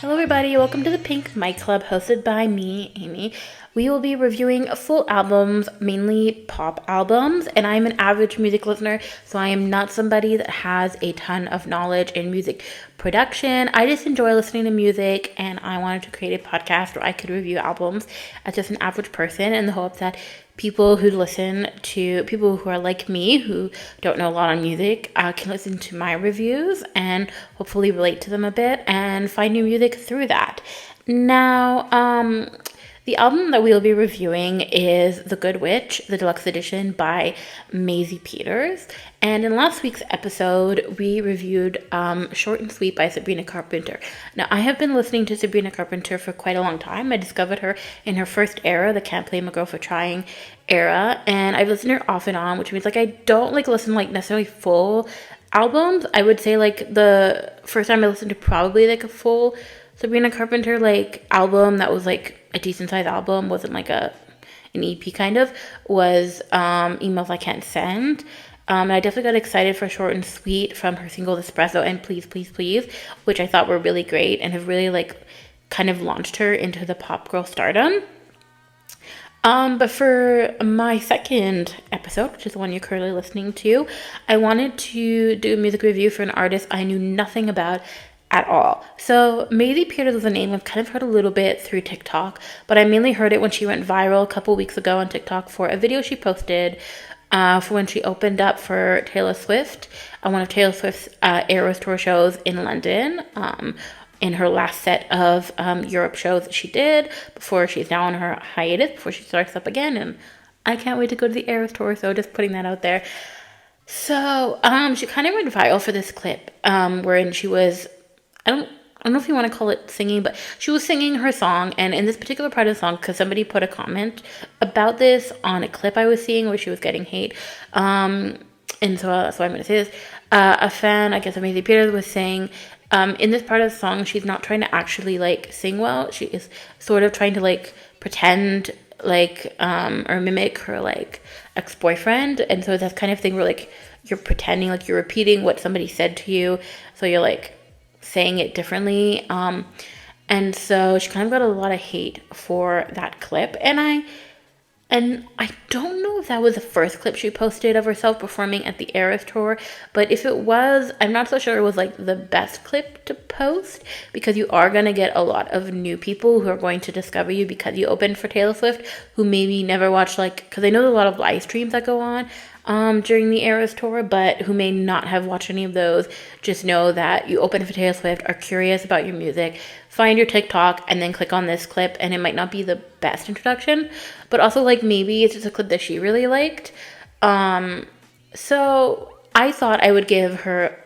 Hello everybody, welcome to the Pink Mic Club hosted by me, Amy. We will be reviewing full albums, mainly pop albums, and I'm an average music listener, so I am not somebody that has a ton of knowledge in music production. I just enjoy listening to music, and I wanted to create a podcast where I could review albums as just an average person in the hope that people who listen to people who are like me, who don't know a lot on music, can listen to my reviews and hopefully relate to them a bit and find new music through that. Now, the album that we'll be reviewing is The Good Witch, the deluxe edition by Maisie Peters. And in last week's episode, we reviewed Short and Sweet by Sabrina Carpenter. Now, I have been listening to Sabrina Carpenter for quite a long time. I discovered her in her first era, the Can't Blame a Girl for Trying era, and I've listened to her off and on, which means I don't listen to necessarily full albums. I would say the first time I listened to probably a full Sabrina Carpenter album that was a decent sized album, wasn't an EP kind of, was Emails I Can't Send. And I definitely got excited for Short and Sweet from her singles Espresso and Please Please Please, which I thought were really great and have really kind of launched her into the pop girl stardom. But for my second episode, which is the one you're currently listening to, I wanted to do a music review for an artist I knew nothing about at all. So Maisie Peters is a name I've kind of heard a little bit through TikTok, but I mainly heard it when she went viral a couple weeks ago on TikTok for a video she posted for when she opened up for Taylor Swift on one of Taylor Swift's Eras Tour shows in London. In her last set of Europe shows that she did before she's now on her hiatus, before she starts up again. And I can't wait to go to the Eras Tour, so just putting that out there. So she kind of went viral for this clip wherein she was, I don't know if you want to call it singing, but she was singing her song. And in this particular part of the song, because somebody put a comment about this on a clip I was seeing where she was getting hate. And so that's why I'm going to say this. A fan, I guess, of Maisie Peters was saying, in this part of the song, she's not trying to actually sing well. She is sort of trying to pretend or mimic her ex-boyfriend. And so that's kind of thing where you're pretending you're repeating what somebody said to you. So you're saying it differently. And so she kind of got a lot of hate for that clip. And I don't know if that was the first clip she posted of herself performing at the Eras Tour, but if it was, I'm not so sure it was the best clip to post, because you are going to get a lot of new people who are going to discover you because you opened for Taylor Swift, who maybe never watched because I know there's a lot of live streams that go on during the Eras Tour, but who may not have watched any of those. Just know that you open for Taylor Swift, are curious about your music, find your TikTok, and then click on this clip, and it might not be the best introduction, but also maybe it's just a clip that she really liked. So I thought I would give her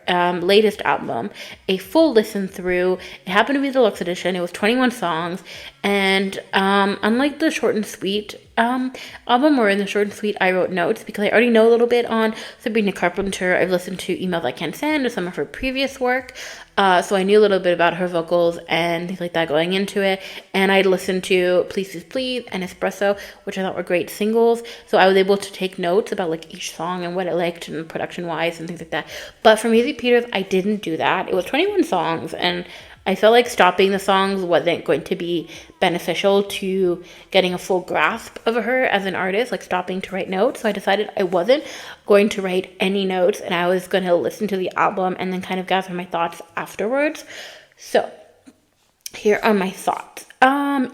latest album a full listen through. It happened to be the deluxe edition. It was 21 songs, and unlike the Short and Sweet album, where in the Short and Sweet I wrote notes because I already know a little bit on Sabrina Carpenter. I've listened to Emails I Can't Send or some of her previous work, so I knew a little bit about her vocals and things like that going into it. And I'd listened to Please Please Please and Espresso, which I thought were great singles, so I was able to take notes about each song and what I liked and production wise and things like that. But for Maisie Peters, I didn't do that. It was 21 songs, and I felt stopping the songs wasn't going to be beneficial to getting a full grasp of her as an artist, stopping to write notes. So I decided I wasn't going to write any notes, and I was going to listen to the album and then kind of gather my thoughts afterwards. So here are my thoughts.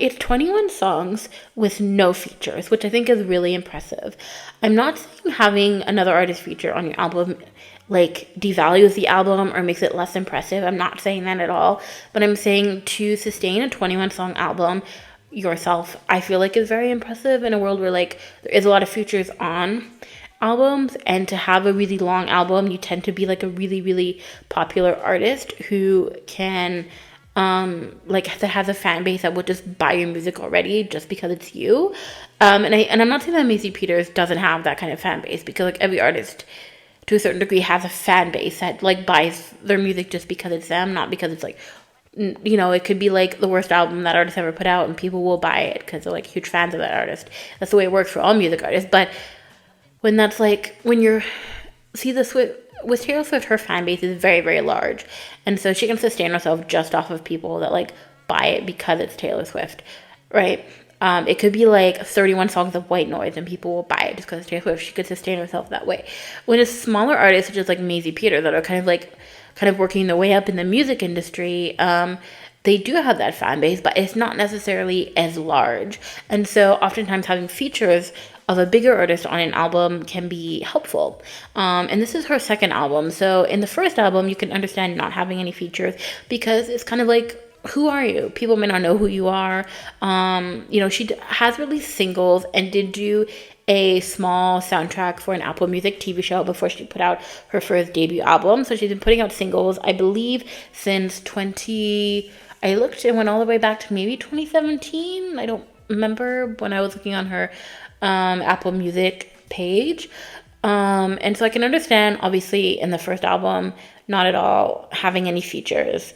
It's 21 songs with no features, which I think is really impressive. I'm not saying having another artist feature on your album devalues the album or makes it less impressive. I'm not saying that at all, but I'm saying to sustain a 21 song album yourself, I feel is very impressive in a world where there is a lot of features on albums, and to have a really long album, you tend to be a really, really popular artist who can that has a fan base that would just buy your music already just because it's you. And I'm not saying that Maisie Peters doesn't have that kind of fan base, because every artist to a certain degree has a fan base that buys their music just because it's them, not because it's it could be the worst album that artist ever put out and people will buy it because they're huge fans of that artist. That's the way it works for all music artists. But when that's when you're see the Swift with Taylor Swift, her fan base is very, very large, and so she can sustain herself just off of people that like buy it because it's Taylor Swift, right? It could be like 31 songs of white noise and people will buy it just because it's Taylor Swift. She could sustain herself that way. When it's smaller artists such as like Maisie Peter that are kind of working their way up in the music industry, they do have that fan base, but it's not necessarily as large. And so oftentimes having features of a bigger artist on an album can be helpful. And this is her second album. So in the first album, you can understand not having any features because it's kind of like, who are you? People may not know who you are. She has released singles and did do a small soundtrack for an Apple Music TV show before she put out her first debut album. So she's been putting out singles, I believe, since I looked and went all the way back to maybe 2017. I don't remember when I was looking on her Apple Music page. And so I can understand, obviously, in the first album, not at all having any features.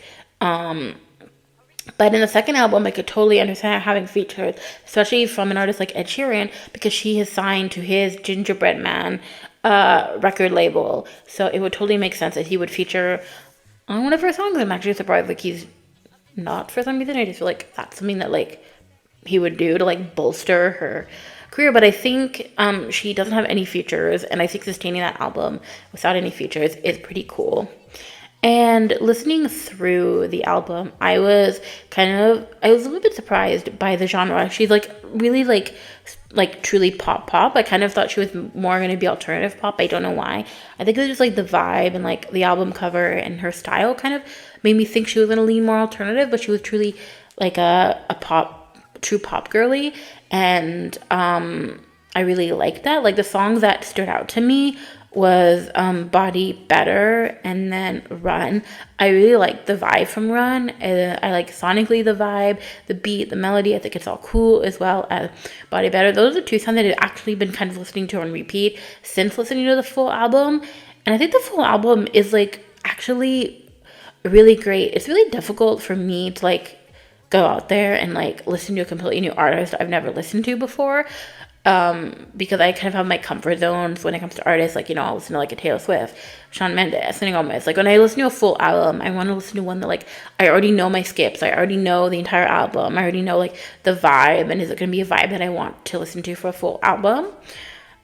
But in the second album, I could totally understand having features, especially from an artist like Ed Sheeran, because she is signed to his Gingerbread Man record label. So it would totally make sense that he would feature on one of her songs. I'm actually surprised like he's not for some reason. I just feel like that's something that like he would do to like bolster her career. But I think she doesn't have any features, and I think sustaining that album without any features is pretty cool. And listening through the album, I was a little bit surprised by the genre. She's like really like truly pop. I kind of thought she was more going to be alternative pop. I don't know why. I think it was just like the vibe and like the album cover and her style kind of made me think she was going to lean more alternative, but she was truly like a true pop girly. And I really liked that. Like the songs that stood out to me was Body Better and then Run. I really like the vibe from Run. I like sonically the vibe, the beat, the melody. I think it's all cool, as well as Body Better. Those are two songs that I've actually been kind of listening to on repeat since listening to the full album. And I think the full album is like actually really great. It's really difficult for me to like go out there and like listen to a completely new artist I've never listened to before. Because I kind of have my comfort zones when it comes to artists. Like, I'll listen to like a Taylor Swift, Shawn Mendes, Selena Gomez. Like when I listen to a full album, I want to listen to one that like I already know my skips. I already know the entire album. I already know like the vibe, and is it going to be a vibe that I want to listen to for a full album?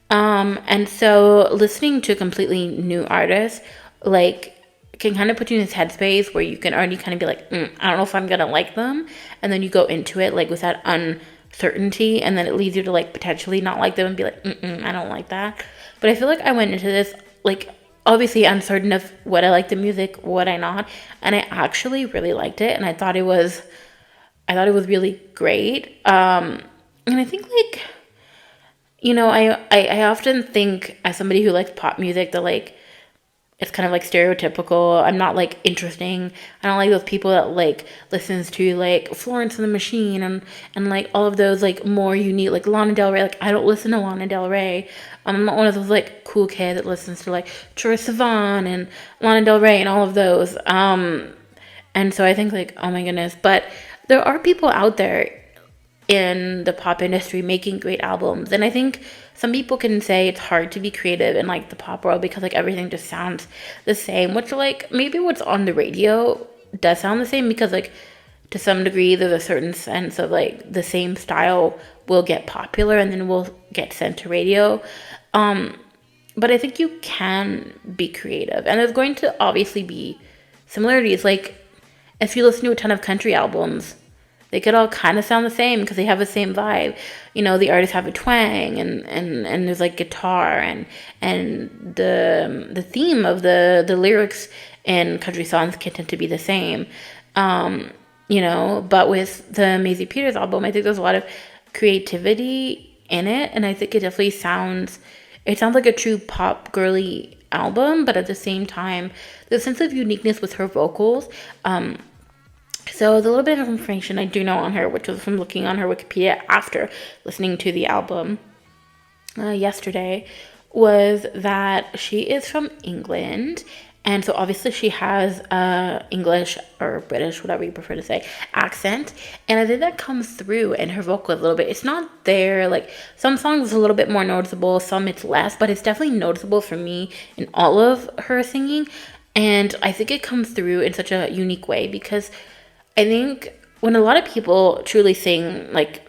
And so listening to a completely new artist, like, can kind of put you in this headspace where you can already kind of be like, I don't know if I'm going to like them. And then you go into it like with that uncertainty, and then it leads you to like potentially not like them and be like, I don't like that. But I feel like I went into this like obviously uncertain of what I like the music, what I not, and I actually really liked it, and I thought it was really great. And I think like, I often think as somebody who likes pop music that like it's kind of like stereotypical. I'm not like interesting. I don't like those people that like listens to like Florence and the Machine and like all of those like more unique, like Lana Del Rey. Like I don't listen to Lana Del Rey. I'm not one of those like cool kids that listens to like Troye Sivan and Lana Del Rey and all of those. And so I think like, oh my goodness, but there are people out there in the pop industry making great albums, and I think some people can say it's hard to be creative in like the pop world because like everything just sounds the same, which like maybe what's on the radio does sound the same, because like to some degree there's a certain sense of like the same style will get popular and then will get sent to radio. But I think you can be creative, and there's going to obviously be similarities. Like if you listen to a ton of country albums, they could all kind of sound the same because they have the same vibe. The artists have a twang, and there's like guitar, and the theme of the lyrics in country songs can tend to be the same. But with the Maisie Peters album, I think there's a lot of creativity in it, and I think it definitely sounds like a true pop girly album, but at the same time, the sense of uniqueness with her vocals. So the little bit of information I do know on her, which was from looking on her Wikipedia after listening to the album yesterday, was that she is from England, And so obviously she has English or British, whatever you prefer to say, accent. And I think that comes through in her vocal a little bit. It's not there. Like some songs a little bit more noticeable, some it's less, but it's definitely noticeable for me in all of her singing. And I think it comes through in such a unique way because I think when a lot of people truly sing like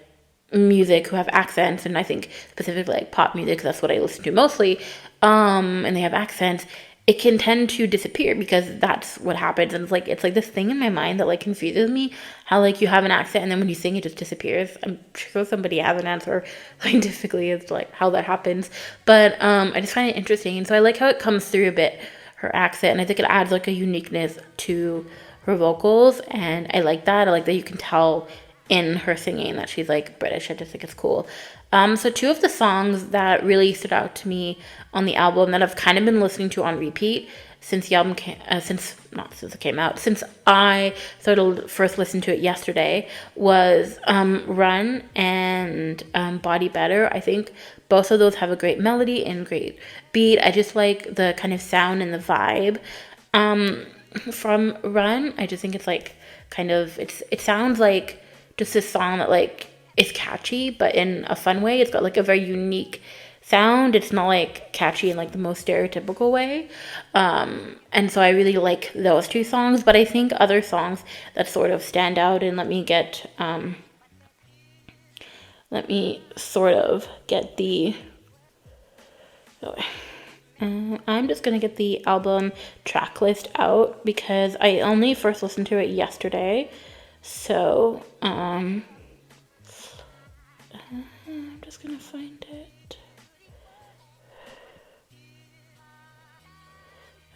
music who have accents, and I think specifically like pop music, 'cause that's what I listen to mostly, and they have accents, it can tend to disappear because that's what happens. And it's like this thing in my mind that like confuses me, how like you have an accent and then when you sing it just disappears. I'm sure somebody has an answer scientifically as to like how that happens, but I just find it interesting. And so I like how it comes through a bit, her accent, and I think it adds like a uniqueness to her vocals, and I like that. I like that you can tell in her singing that she's like British. I just think it's cool. So two of the songs that really stood out to me on the album that I've kind of been listening to on repeat since the album came, since it came out, since I started first listening to it yesterday, was Run and Body Better. I think both of those have a great melody and great beat. I just like the kind of sound and the vibe from Run. I just think it's like kind of, it sounds like just this song that like is catchy, but in a fun way. It's got like a very unique sound. It's not like catchy in like the most stereotypical way. And so I really like those two songs, but I think other songs that sort of stand out, and let me sort of get the, I'm just gonna get the album track list out because I only first listened to it yesterday. So, I'm just gonna find it.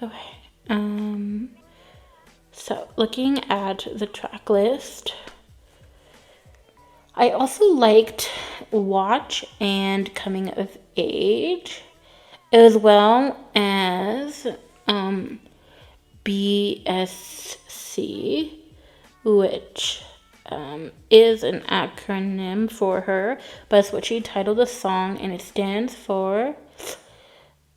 Okay. So looking at the track list, I also liked Watch and Coming of Age, as well as BSC, which is an acronym for her, but it's what she titled the song, and it stands for,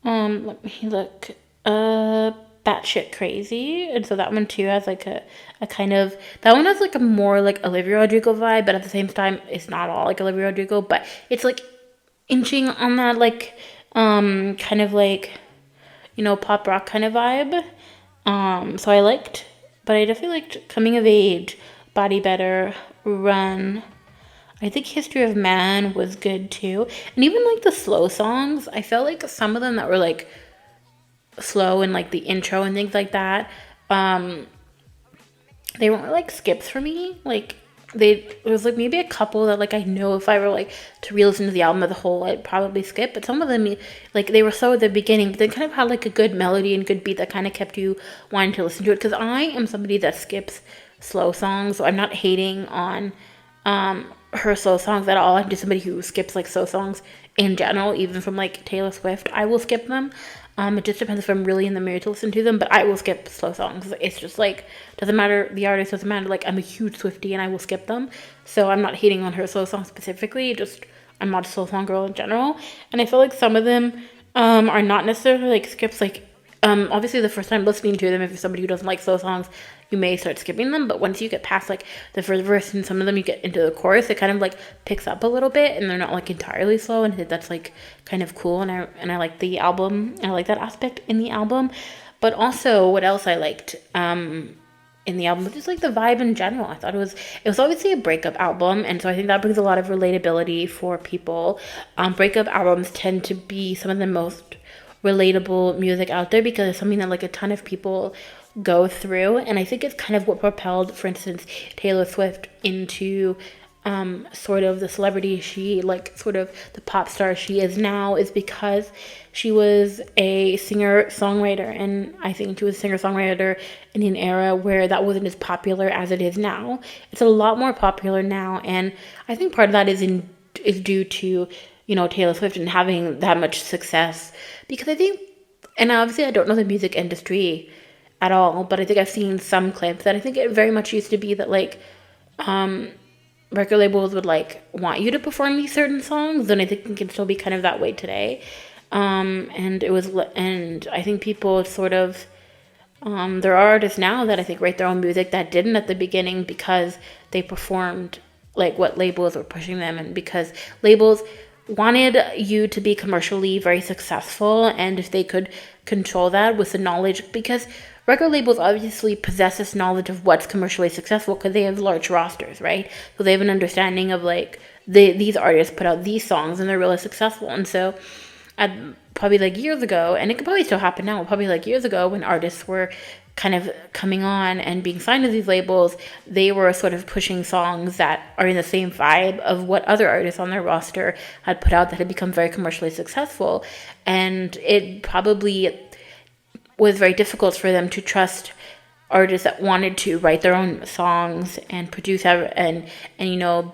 let me look, Batshit Crazy. And so that one too has like a kind of, that one has like a more like Olivia Rodrigo vibe, but at the same time, it's not all like Olivia Rodrigo, but it's like inching on that like, kind of like, pop rock kind of vibe. So I liked, but I definitely liked Coming of Age, Body Better, Run. I think History of Man was good too. And even like the slow songs, I felt like some of them that were like slow and like the intro and things like that, they weren't like skips for me. Like it was like maybe a couple that like I know if I were like to re-listen to the album as a whole, I'd probably skip. But some of them, like they were so at the beginning, but they kind of had like a good melody and good beat that kind of kept you wanting to listen to it. Because I am somebody that skips slow songs, so I'm not hating on her slow songs at all. I'm just somebody who skips like slow songs in general, even from like Taylor Swift. I will skip them. It just depends if I'm really in the mood to listen to them, but I will skip slow songs. It's just like, doesn't matter, the artist doesn't matter. Like, I'm a huge Swiftie and I will skip them. So I'm not hating on her slow songs specifically, just I'm not a slow song girl in general. And I feel like some of them are not necessarily like skips. Like, obviously the first time listening to them, if you're somebody who doesn't like slow songs, you may start skipping them, but once you get past like the first verse and some of them you get into the chorus, it kind of like picks up a little bit and they're not like entirely slow, and I think that's like kind of cool. And I like the album, and I like that aspect in the album. But also what else I liked in the album, just like the vibe in general. I thought it was obviously a breakup album, and so I think that brings a lot of relatability for people. Breakup albums tend to be some of the most relatable music out there because it's something that like a ton of people go through, and I think it's kind of what propelled, for instance, Taylor Swift into sort of the celebrity she, like sort of the pop star she is now, is because she was a singer-songwriter, and I think she was a singer-songwriter in an era where that wasn't as popular as it is now. It's a lot more popular now, and I think part of that is due to, Taylor Swift and having that much success, because I think, and obviously I don't know the music industry at all, but I think I've seen some clips that I think it very much used to be that like record labels would like want you to perform these certain songs, and I think it can still be kind of that way today. And I think people sort of There are artists now that I think write their own music that didn't at the beginning because they performed like what labels were pushing them, and because labels wanted you to be commercially very successful, and if they could control that with the knowledge, because record labels obviously possess this knowledge of what's commercially successful because they have large rosters, right? So they have an understanding of like these artists put out these songs and they're really successful. And so at probably like years ago, and it could probably still happen now, probably like years ago when artists were kind of coming on and being signed to these labels, they were sort of pushing songs that are in the same vibe of what other artists on their roster had put out that had become very commercially successful. And it probably was very difficult for them to trust artists that wanted to write their own songs and produce and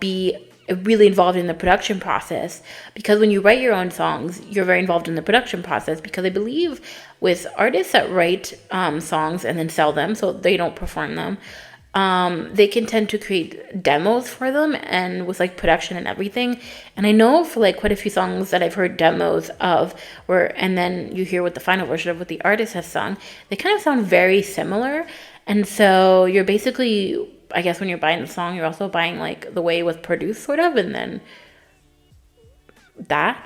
be really involved in the production process, because when you write your own songs, you're very involved in the production process, because I believe with artists that write songs and then sell them, so they don't perform them, they can tend to create demos for them and with like production and everything. And I know for like quite a few songs that I've heard demos of and then you hear what the final version of what the artist has sung, they kind of sound very similar. And so you're basically, I guess when you're buying the song, you're also buying like the way it was produced sort of, and then that.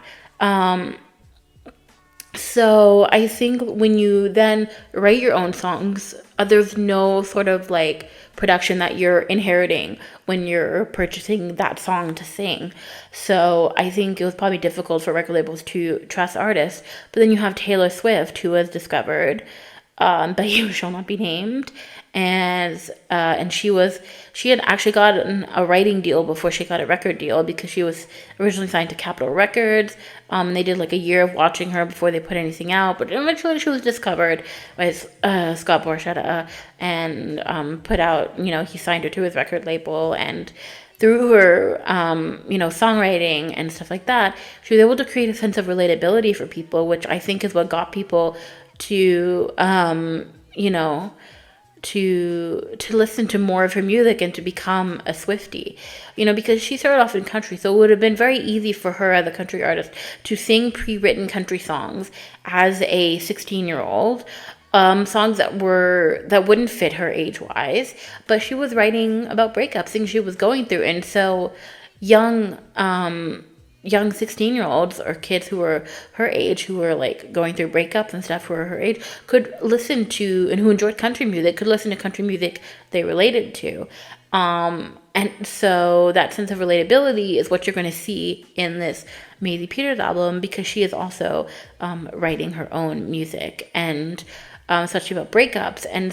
So I think when you then write your own songs, there's no sort of like production that you're inheriting when you're purchasing that song to sing. So I think it was probably difficult for record labels to trust artists. But then you have Taylor Swift, who was discovered but you shall not be named, and she had actually gotten a writing deal before she got a record deal, because she was originally signed to Capitol Records. They did like a year of watching her before they put anything out, but eventually she was discovered by Scott Borchetta and put out, he signed her to his record label, and through her, songwriting and stuff like that, she was able to create a sense of relatability for people, which I think is what got people to to listen to more of her music and to become a Swiftie, because she started off in country, so it would have been very easy for her as a country artist to sing pre-written country songs as a 16-year-old, songs that wouldn't fit her age-wise, but she was writing about breakups, things she was going through, and so young 16-year-olds or kids who were her age, who were like going through breakups and stuff, who were her age, could listen to, and who enjoyed country music, could listen to country music they related to. And so that sense of relatability is what you're going to see in this Maisie Peters album, because she is also writing her own music, and especially about breakups. And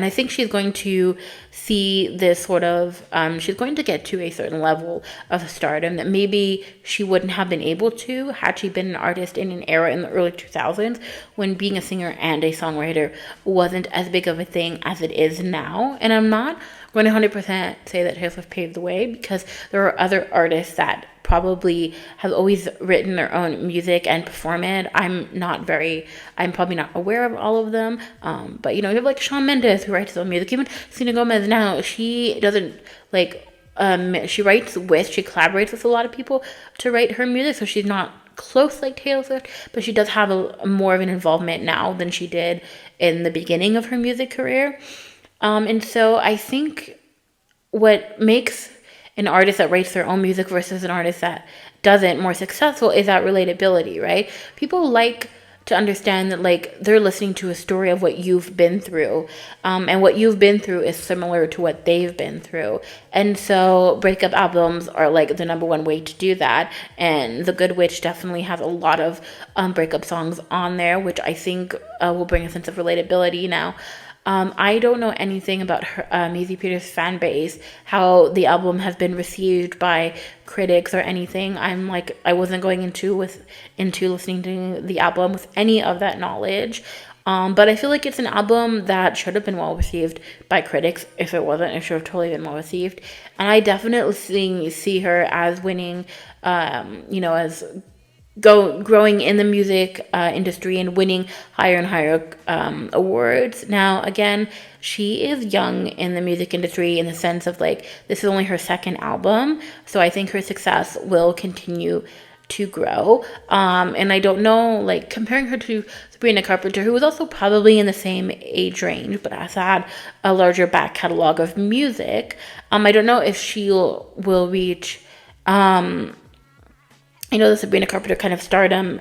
I think she's going to see this sort of, she's going to get to a certain level of stardom that maybe she wouldn't have been able to had she been an artist in an era in the early 2000s when being a singer and a songwriter wasn't as big of a thing as it is now. And I'm not going to 100% say that Taylor Swift paved the way, because there are other artists that probably have always written their own music and perform it. I'm probably not aware of all of them. But you have like Shawn Mendes, who writes his own music. Even Selena Gomez now, she doesn't like, she collaborates with a lot of people to write her music. So she's not close like Taylor Swift, but she does have a more of an involvement now than she did in the beginning of her music career. And so I think what makes an artist that writes their own music versus an artist that doesn't more successful is that relatability, right? People like to understand that like they're listening to a story of what you've been through, and what you've been through is similar to what they've been through. And so breakup albums are like the number one way to do that, and The Good Witch definitely has a lot of breakup songs on there, which I think will bring a sense of relatability. Now, I don't know anything about her, Maisie Peters' fan base, how the album has been received by critics or anything. I wasn't going into listening to the album with any of that knowledge. But I feel like it's an album that should have been well received by critics. If it wasn't, it should have totally been well received. And I definitely see her as winning, as growing in the music industry and winning higher and higher awards. Now, again, she is young in the music industry in the sense of like this is only her second album, so I think her success will continue to grow. And I don't know, like comparing her to Sabrina Carpenter, who was also probably in the same age range, but has had a larger back catalog of music. I don't know if she will reach, the Sabrina Carpenter kind of stardom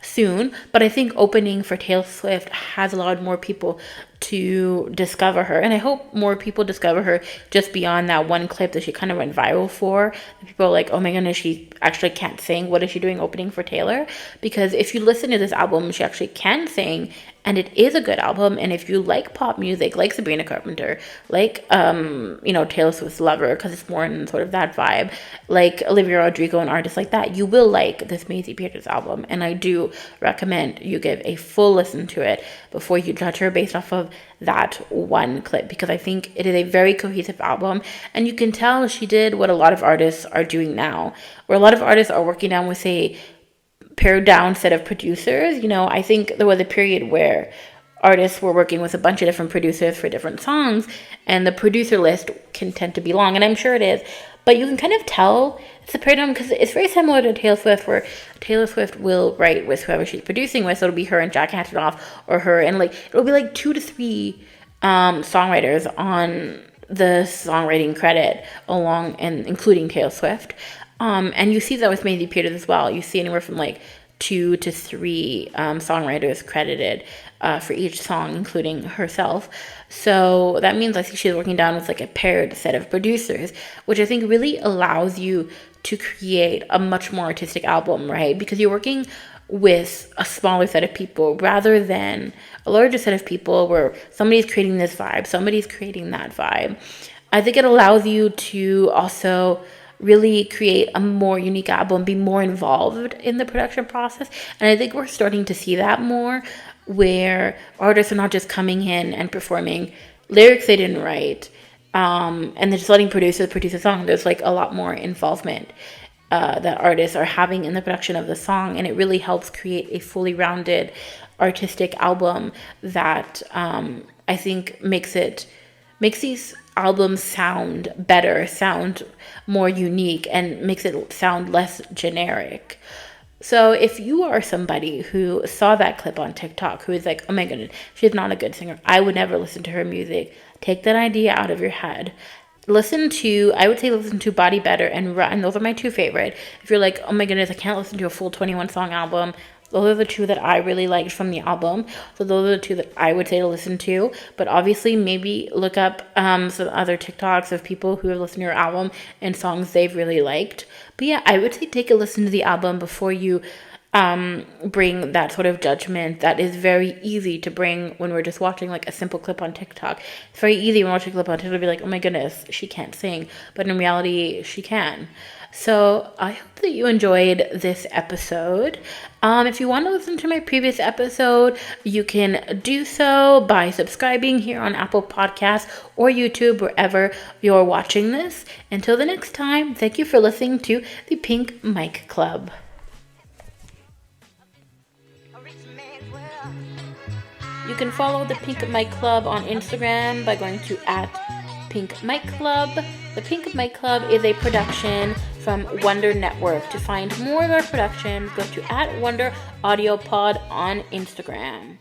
soon, but I think opening for Taylor Swift has allowed more people to discover her, and I hope more people discover her just beyond that one clip that she kind of went viral for. People are like, oh my goodness, she actually can't sing. What is she doing opening for Taylor? Because if you listen to this album, she actually can sing, and it is a good album. And if you like pop music, like Sabrina Carpenter, like Taylor Swift's Lover, because it's more in sort of that vibe, like Olivia Rodrigo and artists like that, you will like this Maisie Peters album. And I do recommend you give a full listen to it before you judge her based off of that one clip, because I think it is a very cohesive album, and you can tell she did what a lot of artists are doing now, where a lot of artists are working down with a pared down set of producers. I think there was a period where artists were working with a bunch of different producers for different songs, and the producer list can tend to be long, and I'm sure it is, but you can kind of tell it's a pared down, because it's very similar to Taylor Swift, where Taylor Swift will write with whoever she's producing with. So it'll be her and Jack Antonoff, or her and it'll be 2 to 3 songwriters on the songwriting credit along, and including Taylor Swift. And you see that with Maisie Peters as well. You see anywhere from 2 to 3 songwriters credited for each song, including herself. So that means I think she's working down with a paired set of producers, which I think really allows you to create a much more artistic album, right? Because you're working with a smaller set of people rather than a larger set of people where somebody's creating this vibe, somebody's creating that vibe. I think it allows you to also really create a more unique album, be more involved in the production process. And I think we're starting to see that more, where artists are not just coming in and performing lyrics they didn't write, and they're just letting producers produce a song. There's a lot more involvement that artists are having in the production of the song, and it really helps create a fully rounded artistic album that I think makes these albums sound better, sound more unique, and makes it sound less generic. So if you are somebody who saw that clip on TikTok, who is like, oh my goodness, she's not a good singer, I would never listen to her music, take that idea out of your head. I would say listen to Body Better and Run. Those are my 2 favorite. If you're like, oh my goodness, I can't listen to a full 21 song album, those are the 2 that I really liked from the album. So those are the 2 that I would say to listen to. But obviously, maybe look up some other TikToks of people who have listened to your album and songs they've really liked. But yeah, I would say take a listen to the album before you bring that sort of judgment that is very easy to bring when we're just watching a simple clip on TikTok. It's very easy when watching a clip on TikTok to be like, oh my goodness, she can't sing. But in reality, she can. So I hope that you enjoyed this episode. If you want to listen to my previous episode, you can do so by subscribing here on Apple Podcasts or YouTube, wherever you're watching this. Until the next time, thank you for listening to the Pink Mic Club. You can follow the Pink Mic Club on Instagram by going to @PinkMicClub. The Pink Mic Club is a production from Wonder Network. To find more of our productions, go to @WonderAudioPod on Instagram.